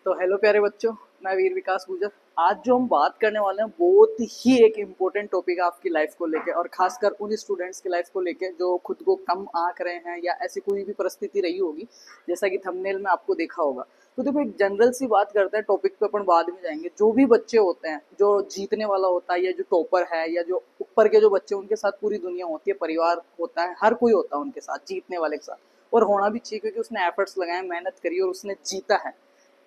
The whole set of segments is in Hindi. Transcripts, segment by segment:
तो हेलो प्यारे बच्चों, मैं वीर विकास गुजर। आज जो हम बात करने वाले हैं बहुत ही एक इम्पोर्टेंट टॉपिक है आपकी लाइफ को लेके, और खासकर उन स्टूडेंट्स की लाइफ को लेके जो खुद को कम आंक रहे हैं या ऐसी कोई भी परिस्थिति रही होगी जैसा कि थंबनेल में आपको देखा होगा। तो देखो, एक जनरल सी बात करते हैं, टॉपिक पे अपन बाद में जाएंगे। जो भी बच्चे होते हैं, जो जीतने वाला होता है या जो टॉपर है या जो ऊपर के जो बच्चे, उनके साथ पूरी दुनिया होती है, परिवार होता है, हर कोई होता है उनके साथ, जीतने वाले के साथ। और होना भी चाहिए क्योंकि उसने एफर्ट्स लगाए, मेहनत करी और उसने जीता है।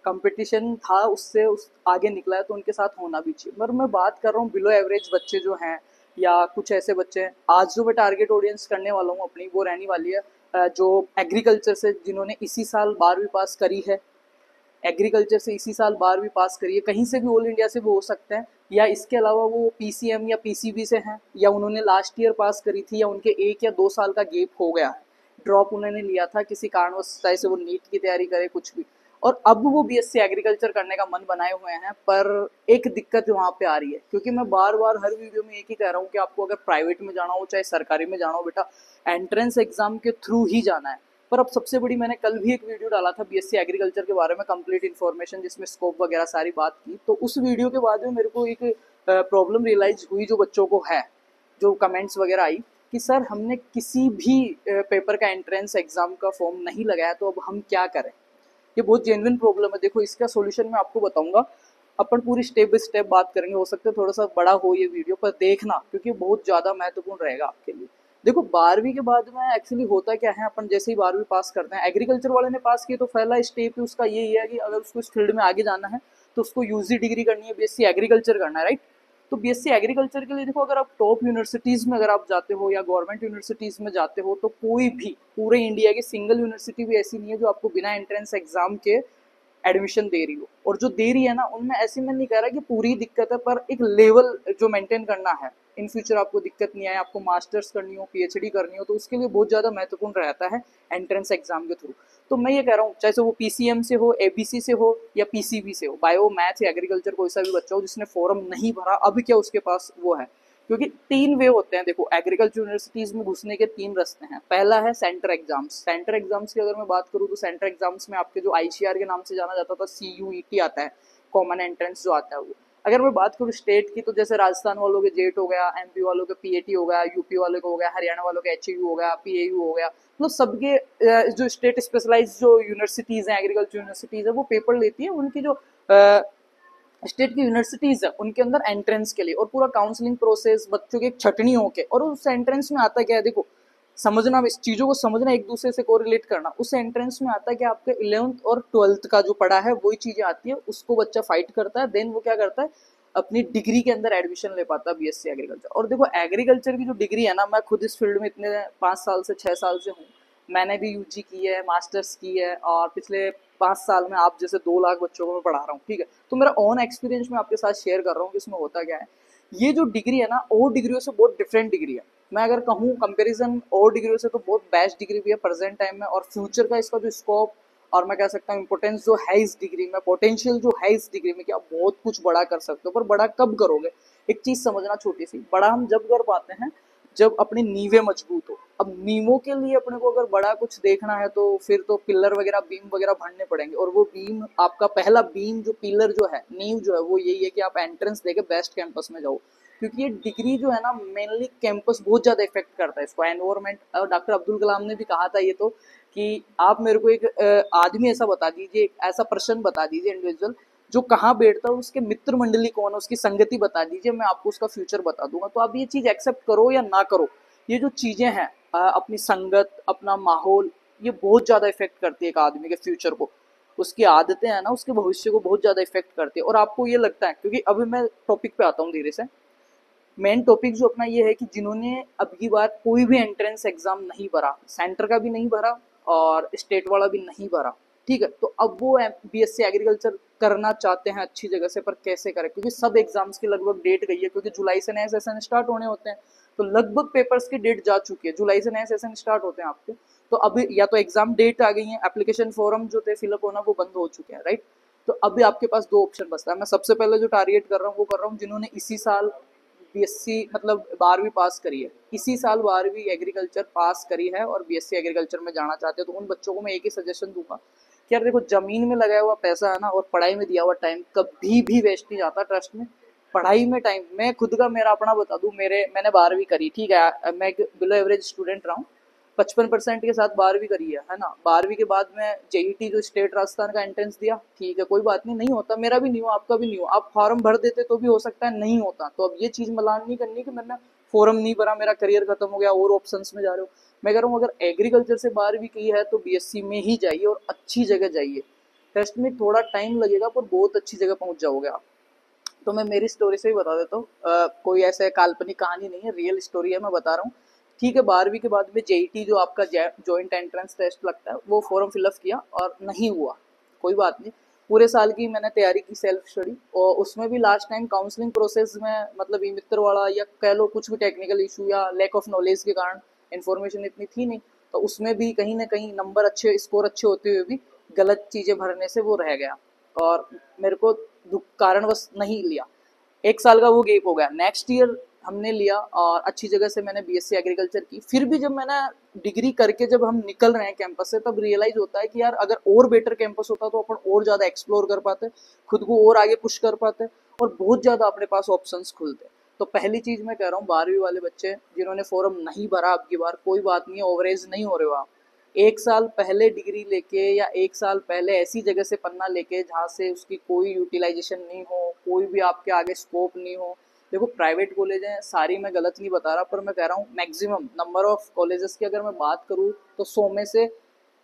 कंपटीशन था, उससे उस आगे निकला है, तो उनके साथ होना भी चाहिए। मगर मैं बात कर रहा हूँ बिलो एवरेज बच्चे जो हैं, या कुछ ऐसे बच्चे हैं। आज जो मैं टारगेट ऑडियंस करने वाला हूँ अपनी, वो रहने वाली है जो एग्रीकल्चर से, जिन्होंने इसी साल 12वीं पास करी है। एग्रीकल्चर से इसी साल 12वीं पास करी है, कहीं से भी ऑल इंडिया से वो हो सकते हैं, या इसके अलावा वो पीसीएम या पीसीबी से हैं, या उन्होंने लास्ट ईयर पास करी थी, या उनके 1 या 2 साल का गेप हो गया है, ड्रॉप उन्होंने लिया था किसी कारणवश, चाहे से वो नीट की तैयारी करे, कुछ भी। और अब वो बीएससी एग्रीकल्चर करने का मन बनाए हुए हैं। पर एक दिक्कत वहाँ पे आ रही है, क्योंकि मैं बार बार हर वीडियो में एक ही कह रहा हूँ कि आपको अगर प्राइवेट में जाना हो चाहे सरकारी में जाना हो, बेटा एंट्रेंस एग्जाम के थ्रू ही जाना है। पर अब सबसे बड़ी, मैंने कल भी एक वीडियो डाला था बीएससी एग्रीकल्चर के बारे में, कंप्लीट इन्फॉर्मेशन, जिसमें स्कोप वगैरह सारी बात की। तो उस वीडियो के बाद में मेरे को एक प्रॉब्लम रियलाइज हुई जो बच्चों को है, जो कमेंट्स वगैरह आई कि सर हमने किसी भी पेपर का एंट्रेंस एग्जाम का फॉर्म नहीं लगाया, तो अब हम क्या करें। ये बहुत जेन्युइन प्रॉब्लम है। देखो, इसका सॉल्यूशन मैं आपको बताऊंगा। अपन पूरी स्टेप बाय स्टेप बात करेंगे। हो सकता है थोड़ा सा बड़ा हो ये वीडियो, पर देखना, क्योंकि बहुत ज़्यादा महत्वपूर्ण रहेगा आपके लिए। देखो, 12वीं के बाद में एक्चुअली होता क्या है, अपन जैसे ही 12वीं पास करते हैं, एग्रीकल्चर वाले ने पास की, तो पहला स्टेप उसका यही है कि अगर उसको इस फील्ड में आगे जाना है तो उसको यूजी डिग्री करनी है, बीएससी एग्रीकल्चर करना है, राइट। तो बीएससी एग्रीकल्चर के लिए देखो, अगर आप टॉप यूनिवर्सिटीज में अगर आप जाते हो या गवर्नमेंट यूनिवर्सिटीज में जाते हो, तो कोई भी पूरे इंडिया की सिंगल यूनिवर्सिटी भी ऐसी नहीं है जो आपको बिना एंट्रेंस एग्जाम के एडमिशन दे रही हो। और जो दे रही है ना, उनमें ऐसे मैं नहीं कह रहा कि पूरी दिक्कत है, पर एक लेवल जो मेंटेन करना है, इन फ्यूचर आपको दिक्कत नहीं आए, आपको मास्टर्स करनी हो, पीएचडी करनी हो, तो उसके लिए बहुत ज़्यादा महत्वपूर्ण रहता है एंट्रेंस एग्जाम के थ्रू। तो मैं ये कह रहा हूँ, चाहे वो पीसीएम से हो, एबीसी से हो, या पीसीबी से हो, बायो, मैथ्स या एग्रीकल्चर, कोई सा भी बच्चा हो जिसने फॉर्म नहीं भरा, अभी क्या उसके पास वो है। क्योंकि 3 वे होते हैं। देखो, एग्रीकल्चर यूनिवर्सिटीज में घुसने के 3 रास्ते हैं। पहला है सेंटर एग्जाम्स। सेंटर एग्जाम्स की अगर मैं बात करूँ, तो सेंटर एग्जाम्स में आपके जो आईसीआर के नाम से जाना जाता था, सीयूईटी आता है, कॉमन एंट्रेंस जो आता है वो। अगर मैं बात करूँ स्टेट की, तो जैसे राजस्थान वालों के जेट हो गया, एमपी वालों के पीएटी हो गया, यूपी वालों को हो गया, हरियाणा वालों के एचयू हो गया, पीएयू हो गया। मतलब सबके जो स्टेट स्पेशलाइज जो यूनिवर्सिटीज हैं, एग्रीकल्चर यूनिवर्सिटीज है, वो पेपर लेती है। उनकी जो स्टेट की यूनिवर्सिटीज है, उनके अंदर एंट्रेंस के लिए, और पूरा काउंसलिंग प्रोसेस बच्चों की छटनी होके, और उस एंट्रेंस में आता क्या है, देखो समझना, इस चीजों को समझना, एक दूसरे से कोरिलेट करना। उस एंट्रेंस में आता है कि आपके 11th और 12th का जो पढ़ा है वही चीजें आती है, उसको बच्चा फाइट करता है, देन वो क्या करता है, अपनी डिग्री के अंदर एडमिशन ले पाता है बीएससी एग्रीकल्चर। और देखो, एग्रीकल्चर की जो डिग्री है ना, मैं खुद इस फील्ड में इतने 5 साल से 6 साल से हूँ। मैंने भी यूजी की है, मास्टर्स की है, और पिछले 5 साल में आप जैसे 2 लाख बच्चों को मैं पढ़ा रहा हूँ, ठीक है। तो मेरा ओन एक्सपीरियंस मैं आपके साथ शेयर कर रहा हूँ कि इसमें होता क्या है। ये जो डिग्री है ना, और डिग्रियों से बहुत डिफरेंट डिग्री है। मैं अगर कहूँ कंपैरिजन और डिग्रियों से, तो बहुत बेस्ट डिग्री भी है प्रेजेंट टाइम में, और फ्यूचर का इसका जो स्कोप, और मैं कह सकता हूँ इम्पोर्टेंस जो है इस डिग्री में, पोटेंशियल जो है इस डिग्री में, कि आप बहुत कुछ बड़ा कर सकते हो। पर बड़ा कब करोगे, एक चीज समझना छोटी सी, बड़ा हम जब कर पाते हैं जब अपनी नींवें मजबूत हो। अब नींवों के लिए अपने को अगर बड़ा कुछ देखना है, तो फिर तो पिलर वगैरह, बीम वगैरह भरने पड़ेंगे। और वो बीम, आपका पहला बीम जो पिलर जो है, नींव जो है, वो यही है कि आप एंट्रेंस देके बेस्ट कैंपस में जाओ। क्योंकि ये डिग्री जो है ना, मेनली कैंपस बहुत ज्यादा इफेक्ट करता है इसको, एनवायरमेंट। और डॉक्टर अब्दुल कलाम ने भी कहा था ये तो, कि आप मेरे को एक आदमी ऐसा बता दीजिए, ऐसा पर्सन बता दीजिए, इंडिविजुअल, जो कहाँ बैठता है, उसके मित्र मंडली कौन है, उसकी संगति बता दीजिए, मैं आपको उसका फ्यूचर बता दूंगा। तो आप ये चीज एक्सेप्ट करो या ना करो, ये जो चीजें हैं, अपनी संगत, अपना माहौल, ये बहुत ज्यादा इफेक्ट करती है एक आदमी के फ्यूचर को। उसकी आदतें हैं ना, उसके भविष्य को बहुत ज्यादा इफेक्ट करती है। और आपको ये लगता है, क्योंकि अभी मैं टॉपिक पे आता हूँ धीरे से। मेन टॉपिक जो अपना ये है कि जिन्होंने अब की बार कोई भी एंट्रेंस एग्जाम नहीं भरा, सेंटर का भी नहीं भरा और स्टेट वाला भी नहीं भरा, ठीक है, तो अब वो बीएससी एग्रीकल्चर करना चाहते हैं अच्छी जगह से, पर कैसे करें, क्योंकि सब एग्जाम्स की लगभग डेट गई है, क्योंकि जुलाई से नए सेशन स्टार्ट होने होते हैं। तो लगभग पेपर्स की डेट जा चुकी है, जुलाई से नए सेशन स्टार्ट होते हैं आपके। तो अभी या तो एग्जाम डेट आ गई है, एप्लीकेशन फॉर्म जो थे फिलअप होना वो बंद हो चुके हैं, राइट। तो अभी आपके पास 2 ऑप्शन बचता है। मैं सबसे पहले जो टारगेट कर रहा हूँ वो कर रहा हूँ जिन्होंने इसी साल बीएससी मतलब 12वीं पास करी है, इसी साल 12वीं एग्रीकल्चर पास करी है और बीएससी एग्रीकल्चर में जाना चाहते हो, तो उन बच्चों को मैं एक ही सजेशन दूंगा कि यार देखो, जमीन में लगाया हुआ पैसा है ना और पढ़ाई में दिया हुआ टाइम कभी भी वेस्ट नहीं जाता। ट्रस्ट में, पढ़ाई में टाइम, मैं खुद का मेरा अपना बता दूं, मैंने 12वीं करी, ठीक है, मैं बिलो एवरेज स्टूडेंट रहा हूँ, 55% के साथ 12वीं करी है ना। 12वीं के बाद में जेईटी जो स्टेट राजस्थान का एंट्रेंस दिया, ठीक है, कोई बात नहीं, नहीं होता, मेरा भी नहीं हो, आपका भी नहीं हो, आप फॉर्म भर देते तो भी हो सकता है नहीं होता। तो अब ये चीज मलान नहीं करनी कि मैंने फॉर्म नहीं भरा, मेरा करियर खत्म हो गया और ऑप्शंस में जा रहे हो। मैं कह रहा हूँ अगर एग्रीकल्चर से 12वीं की है तो बीएससी में ही जाइए और अच्छी जगह जाइए। टेस्ट में थोड़ा टाइम लगेगा पर बहुत अच्छी जगह पहुंच जाओगे आप। तो मैं मेरी स्टोरी से ही बता देता हूँ, कोई ऐसे काल्पनिक कहानी नहीं है, रियल स्टोरी है, मैं बता रहा हूँ। ठीक है, 12वीं के बाद में जेईटी जो आपका जॉइंट एंट्रेंस टेस्ट लगता है, वो फॉर्म फिलअप किया और नहीं हुआ, कोई बात नहीं। पूरे साल की मैंने तैयारी की, सेल्फ स्टडी, और उसमें भी लास्ट टाइम काउंसलिंग प्रोसेस में मतलब ई मित्र वाला या कह लो कुछ भी टेक्निकल इशू या लैक ऑफ नॉलेज के कारण इन्फॉर्मेशन इतनी थी नहीं, तो उसमें भी कहीं ना कहीं नंबर अच्छे, स्कोर अच्छे होते हुए भी गलत चीजें भरने से वो रह गया और मेरे को कारणवश नहीं लिया। एक साल का वो गैप हो गया। नेक्स्ट ईयर हमने लिया और अच्छी जगह से मैंने बीएससी एग्रीकल्चर की। फिर भी जब मैंने डिग्री करके जब हम निकल रहे हैं कैंपस से, तब रियलाइज होता है कि यार अगर और बेटर कैंपस होता तो अपन और ज्यादा एक्सप्लोर कर पाते, खुद को और आगे पुश कर पाते और बहुत ज्यादा अपने पास ऑप्शंस खुलते। तो पहली चीज मैं कह रहा हूँ, 12वीं वाले बच्चे जिन्होंने फॉर्म नहीं भरा अब की बार, कोई बात नहीं है, ओवरेज नहीं हो रहे हो आप। एक साल पहले डिग्री लेके या एक साल पहले ऐसी जगह से पन्ना लेके जहाँ से उसकी कोई यूटिलाइजेशन नहीं हो, कोई भी आपके आगे स्कोप नहीं हो। देखो प्राइवेट कॉलेज हैं सारी, मैं गलत नहीं बता रहा, पर मैं कह रहा हूँ मैक्सिमम नंबर ऑफ कॉलेजेस की अगर मैं बात करूँ तो 100 में से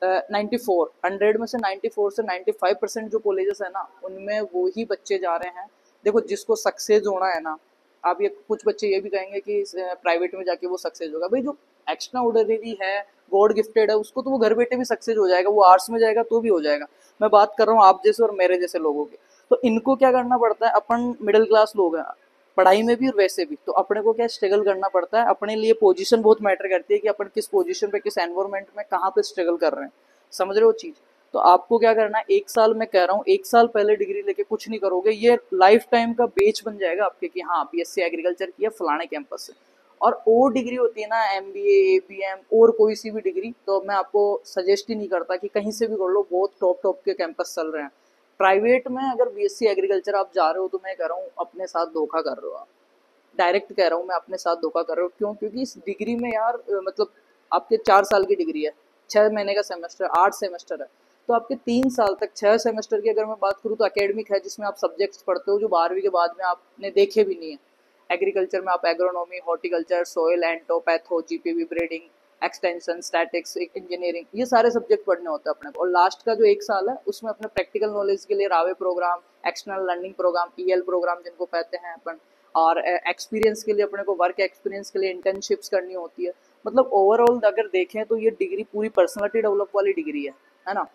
94, 100 में से 94 से 95% जो कॉलेजेस है ना, उनमें वो ही बच्चे जा रहे हैं। देखो जिसको सक्सेस होना है ना, आप ये कुछ बच्चे ये भी कहेंगे कि प्राइवेट में जाके वो सक्सेस होगा, भाई जो एक्स्ट्रा ऑर्डिनरी है, गॉड गिफ्टेड है, उसको तो वो घर बैठे भी सक्सेस हो जाएगा, वो आर्ट्स में जाएगा तो भी हो जाएगा। मैं बात कर रहा हूँ आप जैसे और मेरे जैसे लोगों की। तो इनको क्या करना पड़ता है, अपन मिडिल क्लास लोग हैं, पढ़ाई में भी और वैसे भी, तो अपने को क्या स्ट्रगल करना पड़ता है। अपने लिए पोजीशन बहुत मैटर करती है कि अपन किस पोजीशन पे, किस एनवायरमेंट में, कहाँ पे स्ट्रगल कर रहे हैं, समझ रहे हो चीज। तो आपको क्या करना है, एक साल मैं कह रहा हूँ, एक साल पहले डिग्री लेके कुछ नहीं करोगे, ये लाइफ टाइम का बेच बन जाएगा आपके कि हाँ बीएससी एग्रीकल्चर किया फलाने कैंपस से। और डिग्री होती है ना, एमबीए, एपीएम और कोई सी भी डिग्री, तो मैं आपको सजेस्ट ही नहीं करता कि कहीं से भी कर लो, बहुत टॉप टॉप के कैंपस चल रहे हैं। प्राइवेट में अगर बीएससी एग्रीकल्चर आप जा रहे हो तो मैं कह रहा हूँ अपने साथ धोखा कर रहे हो आप। डायरेक्ट कह रहा हूँ मैं, अपने साथ धोखा कर रहे हो। क्यों? क्योंकि इस डिग्री में यार मतलब आपके 4 साल की डिग्री है, 6 महीने का सेमेस्टर, 8 सेमेस्टर है, तो आपके 3 साल तक, 6 सेमेस्टर की अगर मैं बात करूँ तो एकेडमिक है, जिसमें आप सब्जेक्ट्स पढ़ते हो जो 12वीं के बाद में आपने देखे भी नहीं है। एग्रीकल्चर में आप agronomy, horticulture, soil ento, patho, GPV, breeding, extension, statics, engineering, ये सारे सब्जेक्ट पढ़ने होते हैं अपने को। और लास्ट का जो एक साल है उसमें अपने प्रैक्टिकल नॉलेज के लिए रावे program, external learning program, EL program जिनको कहते हैं अपन, और एक्सपीरियंस के लिए अपने को, वर्क एक्सपीरियंस के लिए इंटर्नशिप्स करनी होती है। मतलब ओवरऑल अगर देखें तो ये डिग्री पूरी पर्सनालिटी डेवलप वाली डिग्री है ना।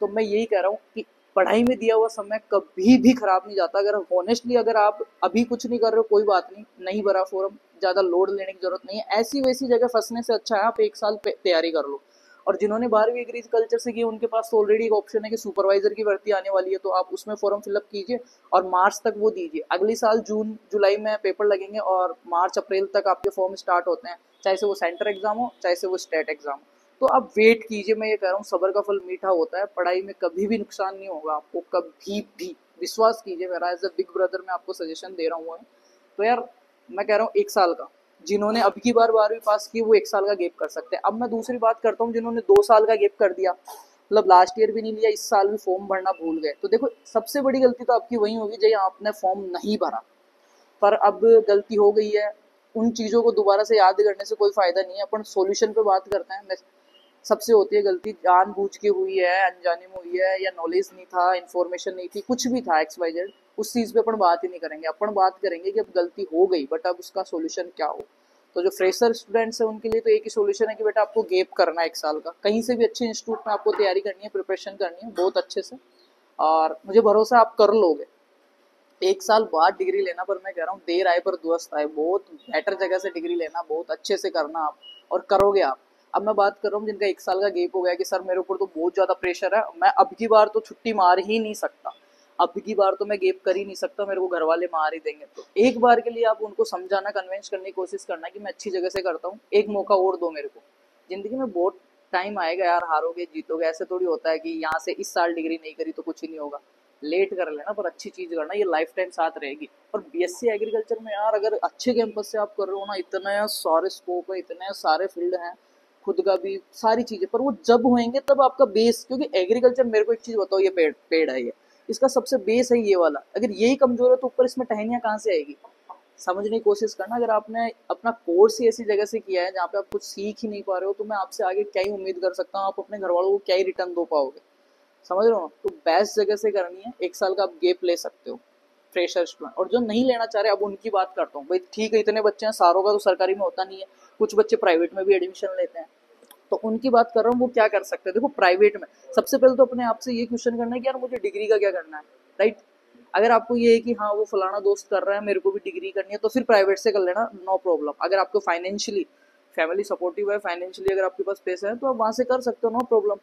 तो मैं यही कह रहा हूँ कि पढ़ाई में दिया हुआ समय कभी भी खराब नहीं जाता। अगर ऑनेस्टली अगर आप अभी कुछ नहीं कर रहे हो, कोई बात नहीं, नहीं भरा फॉर्म, ज्यादा लोड लेने की जरूरत नहीं है, ऐसी वैसी जगह फंसने से अच्छा है आप एक साल तैयारी कर लो। और जिन्होंने 12वीं एग्रीकल्चर से की उनके पास तो ऑलरेडी एक ऑप्शन है कि सुपरवाइजर की भर्ती आने वाली है, तो आप उसमें फॉर्म फिलअप कीजिए और मार्च तक वो दीजिए। अगली साल जून जुलाई में पेपर लगेंगे और मार्च अप्रैल तक आपके फॉर्म स्टार्ट होते हैं, चाहे से वो सेंटर एग्जाम हो, चाहे से वो स्टेट एग्जाम हो। तो आप वेट कीजिए, मैं ये कह रहा हूँ सबर का फल मीठा होता है, पढ़ाई में कभी भी नुकसान नहीं होगा आपको, कभी भी, विश्वास कीजिए मेरा, एज अ बिग ब्रदर मैं आपको सजेशन दे रहा हूँ। तो यार मैं कह रहा हूँ एक साल का, जिन्होंने अब की बार 12वीं पास की वो एक साल का गैप कर सकते हैं। अब मैं दूसरी बात करता हूँ जिन्होंने 2 साल का गैप कर दिया, मतलब लास्ट ईयर भी नहीं लिया, इस साल भी फॉर्म भरना भूल गए, तो देखो सबसे बड़ी गलती तो आपकी वही होगी जहाँ आपने फॉर्म नहीं भरा। पर अब गलती हो गई है, उन चीज़ों को दोबारा से याद करने से कोई फायदा नहीं है। अपन सॉल्यूशन पे बात करते हैं। सबसे होती है गलती, जानबूझ के हुई है, अनजाने में हुई है, या नॉलेज नहीं था, इन्फॉर्मेशन नहीं थी, कुछ भी था एक्स वाई जेड, उस चीज़ पे अपन बात ही नहीं करेंगे। अपन बात करेंगे कि अब गलती हो गई बट अब उसका सोल्यूशन क्या हो। तो जो फ्रेशर स्टूडेंट्स हैं उनके लिए तो एक ही सोल्यूशन है कि बेटा आपको गैप करना है एक साल का, कहीं से भी अच्छे इंस्टीट्यूट में आपको तैयारी करनी है, प्रिपरेशन करनी है बहुत अच्छे से, और मुझे भरोसा आप कर लोगे। एक साल बाद डिग्री लेना, पर मैं कह रहा हूँ देर आए पर दुरुस्त आए, बहुत बेटर जगह से डिग्री लेना, बहुत अच्छे से करना आप, और करोगे आप। अब मैं बात कर रहा हूँ जिनका एक साल का गैप हो गया कि सर मेरे ऊपर तो बहुत ज्यादा प्रेशर है, मैं अब की बार तो छुट्टी मार ही नहीं सकता, अब की बार तो मैं गेप कर ही नहीं सकता, मेरे को घर वाले मार ही देंगे। तो एक बार के लिए आप उनको समझाना, कन्विंस करने की कोशिश करना कि मैं अच्छी जगह से करता हूँ, एक मौका और दो मेरे को। जिंदगी में बहुत टाइम आएगा यार, हारोगे जीतोगे, ऐसे थोड़ी होता है कि यहाँ से इस साल डिग्री नहीं करी तो कुछ ही नहीं होगा। लेट कर लेना पर अच्छी चीज करना, ये लाइफ टाइम साथ रहेगी। और बीएससी एग्रीकल्चर में यार अगर अच्छे कैंपस से आप कर रहे हो ना, इतने सारे स्कोप है, इतने सारे फील्ड हैं, खुद का भी सारी चीजें, पर वो जब होंगे तब आपका बेस, क्योंकि एग्रीकल्चर, मेरे को एक चीज बताओ, ये पेड़ पेड़ है, ये इसका सबसे बेस है ये वाला, अगर यही कमजोर है तो ऊपर इसमें टहनियां कहाँ से आएगी। समझने की कोशिश करना, अगर आपने अपना कोर्स ही ऐसी जगह से किया है जहाँ पे आप कुछ सीख ही नहीं पा रहे हो, तो मैं आपसे आगे क्या ही उम्मीद कर सकता हूँ, आप अपने घर वालों को क्या ही रिटर्न दो पाओगे। समझ रहे हो, तो बेस्ट जगह से करनी है, एक साल का आप गेप ले सकते हो फ्रेशर्स में। और जो नहीं लेना चाह रहे, अब उनकी बात करता हूँ भाई, ठीक है इतने बच्चे हैं, सारों का तो सरकारी में होता नहीं है, कुछ बच्चे प्राइवेट में भी एडमिशन लेते हैं, तो उनकी बात कर रहा हूँ, वो क्या कर सकते हैं। देखो प्राइवेट में सबसे पहले तो अपने आप से ये क्वेश्चन करना है कि यार मुझे डिग्री का क्या करना है, राइट। अगर आपको ये है कि हाँ वो फलाना दोस्त कर रहा है, मेरे को भी डिग्री करनी है, तो फिर प्राइवेट से कर लेना, नो प्रॉब्लम। अगर आपको फाइनेंशियली फैमिली सपोर्टिव है, फाइनेंशियली अगर आपके पास पैसा है, तो आप वहां से कर सकते हो, no problem,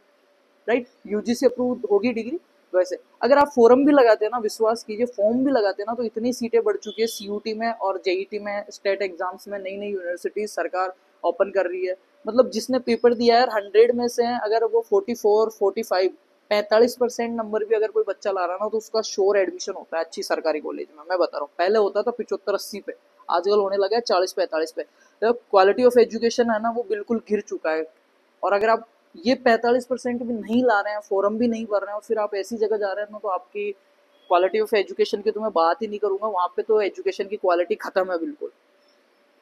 right. UGC approve होगी डिग्री। वैसे अगर आप फॉर्म भी लगाते हैं ना, विश्वास कीजिए फॉर्म भी लगाते हैं ना, तो इतनी सीटें बढ़ चुकी है सीयूटी में और जेईटी में, स्टेट एग्जाम्स में, नई नई यूनिवर्सिटीज सरकार ओपन कर रही है। मतलब जिसने पेपर दिया है 100 में से अगर वो 44 45 45% नंबर भी अगर कोई बच्चा ला रहा ना, तो उसका श्योर एडमिशन होता है अच्छी सरकारी कॉलेज में। मैं बता रहा हूँ, पहले होता था 75 80 पे, आजकल होने लगा है 40 45 पे। तो क्वालिटी ऑफ एजुकेशन है ना, वो बिल्कुल गिर चुका है। और अगर आप ये 45% भी नहीं ला रहे हैं, फॉर्म भी नहीं भर रहे हैं, और फिर आप ऐसी जगह जा रहे हैं ना, तो आपकी क्वालिटी ऑफ एजुकेशन की तो मैं बात ही नहीं करूंगा, वहां पे तो एजुकेशन की क्वालिटी खत्म है बिल्कुल।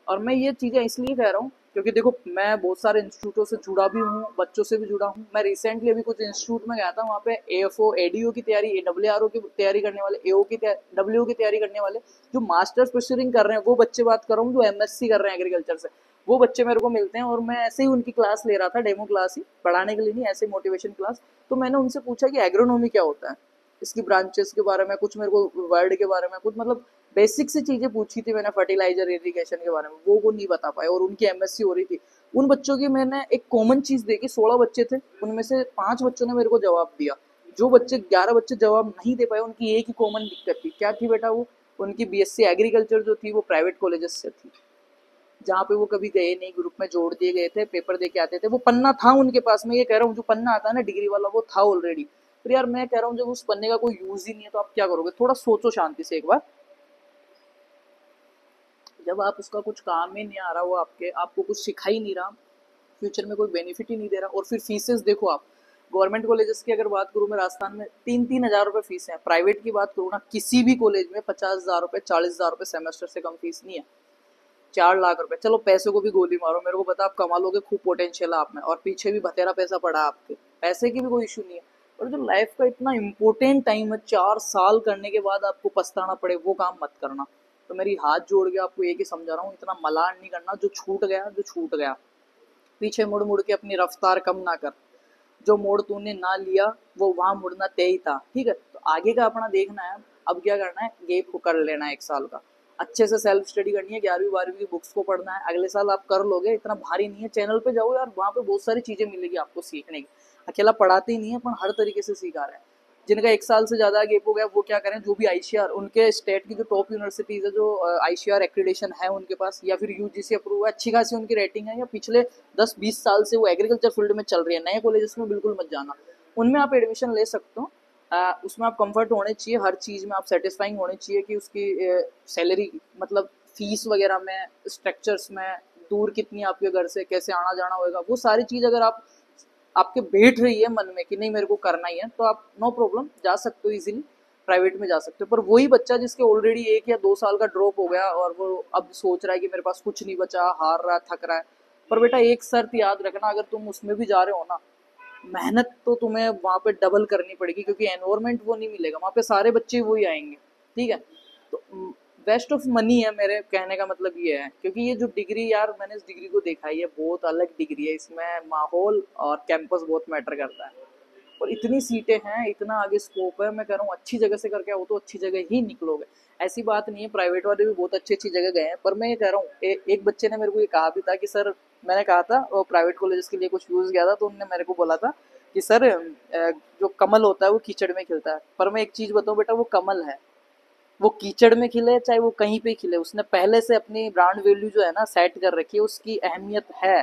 और मैं ये चीज़ें इसलिए कह रहा हूँ क्योंकि देखो मैं बहुत सारे इंस्टीट्यूटों से जुड़ा भी हूँ, बच्चों से भी जुड़ा हूँ। मैं रिसेंटली अभी कुछ इंस्टीट्यूट में गया था, वहाँ पे एएफओ एडीओ की तैयारी, एडब्ल्यूआरओ की तैयारी करने वाले, एओ की डब्ल्यू की तैयारी करने वाले, जो मास्टर्स परस्यूरिंग कर रहे हैं, वो बच्चे बात कर रहा हूँ, जो एमएससी कर रहे हैं एग्रीकल्चर से, वो बच्चे मेरे को मिलते हैं। और मैं ऐसे ही उनकी क्लास ले रहा था, डेमो क्लास ही, पढ़ाने के लिए नहीं, ऐसे मोटिवेशन क्लास। तो मैंने उनसे पूछा कि एग्रोनॉमी क्या होता है, इसकी ब्रांचेस के बारे में कुछ, मेरे को वर्ड के बारे में कुछ, मतलब बेसिक सी चीजें पूछी थी मैंने, फर्टिलाइजर इरिगेशन के बारे में, वो नहीं बता पाए, और उनकी एमएससी हो रही थी। उन बच्चों की मैंने एक कॉमन चीज देखी, 16 बच्चे थे, उनमें से 5 बच्चों ने मेरे को जवाब दिया। जो बच्चे 11 बच्चे जवाब नहीं दे पाए, उनकी एक ही कॉमन दिक्कत थी, क्या थी बेटा वो, उनकी बीएससी एग्रीकल्चर जो थी वो प्राइवेट कॉलेजेस से थी, जहाँ पे वो कभी गए नहीं, ग्रुप में जोड़ दिए गए थे, पेपर दे के आते थे, वो पन्ना था उनके पास। मैं ये कह रहा हूँ, जो पन्ना आता है ना डिग्री वाला, वो था ऑलरेडी। फिर यार मैं कह रहा हूँ, जब उस पन्ने का कोई यूज ही नहीं है, तो आप क्या करोगे, थोड़ा सोचो शांति से एक बार। जब आप उसका कुछ काम ही नहीं आ रहा, वो आपको कुछ सिखा ही नहीं रहा, फ्यूचर में कोई बेनिफिट ही नहीं दे रहा, और फिर फीसेस देखो आप। गवर्नमेंट कॉलेजेस की अगर बात करूँ मैं, राजस्थान में 3-3 हज़ार रुपये फीस है। प्राइवेट की बात करूँ ना, किसी भी कॉलेज में 50 हज़ार रुपये 40 हज़ार रुपये सेमेस्टर से कम फीस नहीं है। 4 लाख रुपए, चलो पैसे को भी गोली मारो, मेरे को पता आप कमा लोगे, खूब पोटेंशियल है आप में, और पीछे भी बतेरा पैसा पड़ा है आपके, पैसे की भी कोई इशू नहीं है। और जो लाइफ का इतना इम्पोर्टेंट टाइम है, 4 साल करने के बाद आपको पछताना पड़े, वो काम मत करना। तो मेरी हाथ जोड़ के आपको एक ही समझा रहा हूँ, इतना मलान नहीं करना, जो छूट गया जो छूट गया। पीछे मुड़ मुड़ के अपनी रफ्तार कम ना कर, जो मोड़ तूने ना लिया वो वहां मुड़ना तय ही था, ठीक है। तो आगे का अपना देखना है। अब क्या करना है, गेप को कर लेना है 1 साल का, अच्छे से सेल्फ स्टडी करनी है, 11वीं 12वीं की बुक्स को पढ़ना है, अगले साल आप कर लोगे, इतना भारी नहीं है। चैनल पे जाओ यार, वहाँ पे बहुत सारी चीजें मिलेगी आपको सीखने की, अकेला पढ़ाते ही नहीं है, पर हर तरीके से सिखा रहे हैं। जिनका 1 साल से ज्यादा गेप हो गया, वो क्या करें, जो भी आईसीआर, उनके स्टेट की जो टॉप यूनिवर्सिटीज है, जो आईसीआर एक्रीडेशन है उनके पास, या फिर यूजीसी अप्रूव है, अच्छी खासी उनकी रेटिंग है, या पिछले 10-20 साल से वो एग्रीकल्चर फील्ड में चल रही है, नए कॉलेजेस में बिल्कुल मत जाना, उनमें आप एडमिशन ले सकते हो। उसमें आप कंफर्ट होने चाहिए, हर चीज़ में आप सेटिस्फाइंग होने चाहिए, कि उसकी सैलरी, मतलब फीस वगैरह में, स्ट्रक्चर्स में, दूर कितनी आपके घर से, कैसे आना जाना होगा, वो सारी चीज़ अगर आप आपके बैठ रही है मन में कि नहीं मेरे को करना ही है, तो आप नो प्रॉब्लम जा सकते हो, इजीली प्राइवेट में जा सकते हो। पर वही बच्चा जिसके ऑलरेडी 1 या 2 साल का ड्रॉप हो गया, और वो अब सोच रहा है कि मेरे पास कुछ नहीं बचा, हार रहा है, थक रहा है, पर बेटा एक शर्त याद रखना, अगर तुम उसमें भी जा रहे हो ना, मेहनत तो तुम्हें वहाँ पे डबल करनी पड़ेगी, क्योंकि एनवायरमेंट वो नहीं मिलेगा, वहाँ पे सारे बच्चे वही आएंगे, ठीक है। तो वेस्ट ऑफ मनी है, मेरे कहने का मतलब ये है, क्योंकि ये जो डिग्री, यार मैंने इस डिग्री को देखा है, ये बहुत अलग डिग्री है, इसमें माहौल और कैंपस बहुत मैटर करता है। और इतनी सीटें हैं, इतना आगे स्कोप है, मैं कह रहा हूँ अच्छी जगह से करके आओ तो अच्छी जगह ही निकलोगे। ऐसी बात नहीं है, प्राइवेट वाले भी बहुत अच्छी अच्छी जगह गए हैं, पर मैं ये कह रहा हूँ, एक बच्चे ने मेरे को ये कहा भी था कि सर, मैंने कहा था वो प्राइवेट कॉलेजेस के लिए कुछ यूज किया था, तो उन्होंने मेरे को बोला था कि सर जो कमल होता है वो कीचड़ में खिलता है, पर मैं एक चीज बताऊं बेटा, वो कमल है, वो कीचड़ में खिले चाहे वो कहीं पे खिले, उसने पहले से अपनी ब्रांड वैल्यू जो है ना सेट कर रखी है, उसकी अहमियत है।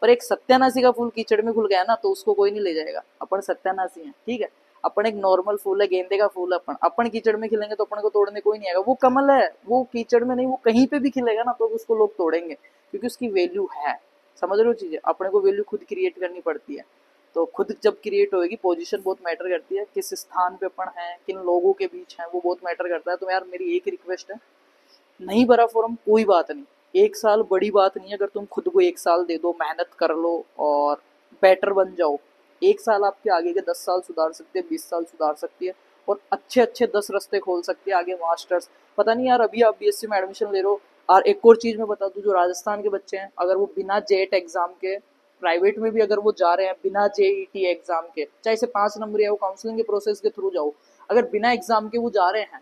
पर एक सत्यानाशी का फूल कीचड़ में खुल गया ना तो उसको कोई नहीं ले जाएगा, अपन सत्यानाशी है, ठीक है। अपन एक नॉर्मल फूल है, गेंदे का फूल है, अपन अपन कीचड़ में खिलेंगे तो अपन को तोड़ने कोई नहीं आएगा। वो कमल है, वो कीचड़ में नहीं, वो कहीं पे भी खिलेगा ना तो उसको लोग तोड़ेंगे, क्योंकि उसकी वैल्यू है। समझ रहे हो चीजें, अपने को वैल्यू खुद क्रिएट करनी पड़ती है। तो खुद जब क्रिएट होएगी, पोजीशन बहुत मैटर करती है, किस स्थान पे अपन है, किन लोगों के बीच है, वो बहुत मैटर करता है। तो यार मेरी एक रिक्वेस्ट है, नहीं भरा फॉर्म कोई बात नहीं, एक साल बड़ी बात नहीं है, अगर तुम खुद को एक साल दे दो, मेहनत कर लो और बेटर बन जाओ, एक साल आपके आगे के 10 साल सुधार सकते हैं, 20 साल सुधार सकती है, और अच्छे अच्छे 10 रास्ते खोल सकती है आगे। मास्टर्स, पता नहीं यार, अभी आप बीएससी में एडमिशन ले रहे हो। और एक और चीज मैं बता दूं, जो राजस्थान के बच्चे हैं, अगर वो बिना जेट एग्जाम के प्राइवेट में भी अगर वो जा रहे हैं, बिना जेईटी एग्जाम के, चाहे से 5 नंबर या वो काउंसलिंग के प्रोसेस के थ्रू जाओ, अगर बिना एग्जाम के वो जा रहे हैं,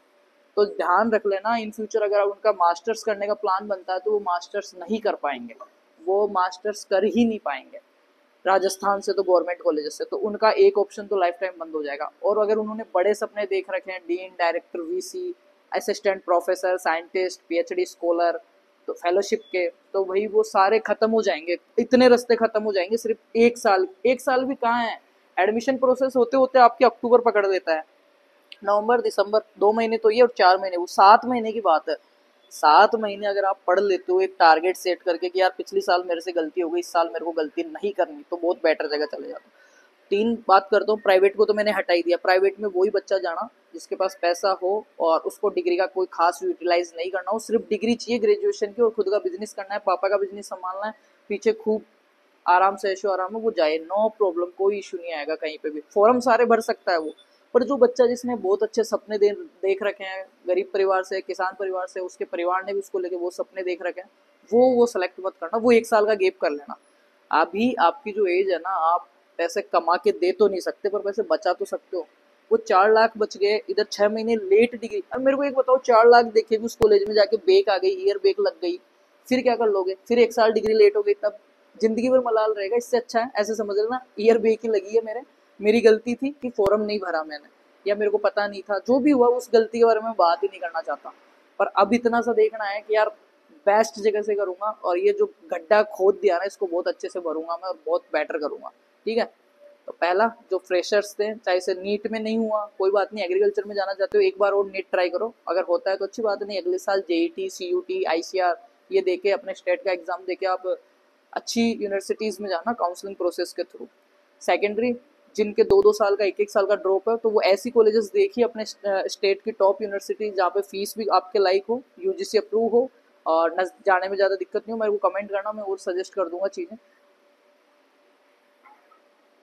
तो ध्यान रख लेना, इन फ्यूचर अगर उनका मास्टर्स करने का प्लान बनता है तो वो मास्टर्स नहीं कर पाएंगे, वो मास्टर्स कर ही नहीं पाएंगे राजस्थान से, तो गवर्नमेंट कॉलेज से, तो उनका एक ऑप्शन तो लाइफ टाइम बंद हो जाएगा। और अगर उन्होंने बड़े सपने देख रखे हैं, dean, director, VC, assistant professor, scientist, PhD scholar, तो फेलोशिप के, तो भाई वो सारे खत्म हो जाएंगे, इतने रास्ते खत्म हो जाएंगे सिर्फ एक साल। एक साल भी कहाँ है, एडमिशन प्रोसेस होते होते आपके अक्टूबर पकड़ लेता है, नवंबर दिसंबर, 2 महीने तो ये और 4 महीने वो, 7 महीने की बात है। 7 महीने अगर आप पढ़ लेते हो एक टारगेट सेट करके कि यार पिछली साल मेरे से गलती हो गई, इस साल मेरे को गलती नहीं करनी, तो बहुत बेटर जगह चले जाते हो। तीन बात करता हूँ, प्राइवेट को तो मैंने हटा ही दिया। प्राइवेट में वही बच्चा जाना जिसके पास पैसा हो और उसको डिग्री का कोई खास यूटिलाइज नहीं करना हो, सिर्फ डिग्री चाहिए ग्रेजुएशन की, और खुद का बिजनेस करना है, पापा का बिजनेस संभालना है, पीछे खूब आराम से ऐशो आराम में वो जाए, नो प्रॉब्लम, कोई इशू नहीं आएगा कहीं पे भी। फॉर्म सारे भर सकता है वो। पर जो बच्चा जिसने बहुत अच्छे सपने देख रखे हैं, गरीब परिवार से, किसान परिवार से, उसके परिवार ने भी उसको लेके वो सपने देख रखे हैं, वो सेलेक्ट मत करना, वो एक साल का गैप कर लेना। अभी आपकी जो एज है ना, आप पैसे कमा के दे तो नहीं सकते, पर पैसे बचा तो सकते हो। वो 4 लाख बच गए, इधर 6 महीने लेट डिग्री। अब मेरे को एक बताओ, 4 लाख देखे भी उस कॉलेज में जाके बेक आ गई, ईयर बेक लग गई, फिर क्या कर लोगे? फिर एक साल डिग्री लेट हो गई, तब जिंदगी भर मलाल रहेगा। इससे अच्छा है ऐसे समझ लेना, ईयर बेक ही लगी है मेरे, मेरी गलती थी कि फॉर्म नहीं भरा मैंने, या मेरे को पता नहीं था, जो भी हुआ उस गलती के बारे में बात ही नहीं करना चाहता। पर अब इतना सा देखना है कि यार बेस्ट जगह से करूंगा, और ये जो गड्ढा खोद दिया ना इसको बहुत अच्छे से भरूंगा मैं, और बहुत बेटर करूंगा, ठीक है। तो पहला, जो फ्रेशर्स थे, चाहे से नीट में नहीं हुआ कोई बात नहीं, एग्रीकल्चर में जाना चाहते हो एक बार और नीट ट्राई करो, अगर होता है तो अच्छी बात नहीं, अगले साल जेईटी, सीयूटी, आईसीआर ये देके, अपने स्टेट का एग्जाम देके आप अच्छी यूनिवर्सिटीज में जाना काउंसलिंग प्रोसेस के थ्रू। सेकेंडरी, जिनके 2-2 साल का, 1-1 साल का ड्रॉप है, तो वो ऐसी कॉलेजेस देखिए अपने स्टेट की टॉप यूनिवर्सिटी, जहाँ पे फीस भी आपके लाइक हो, यूजीसी अप्रूव हो, और जाने में ज़्यादा दिक्कत नहीं हो। मेरे को कमेंट करना, मैं और सजेस्ट कर दूंगा चीज़ें।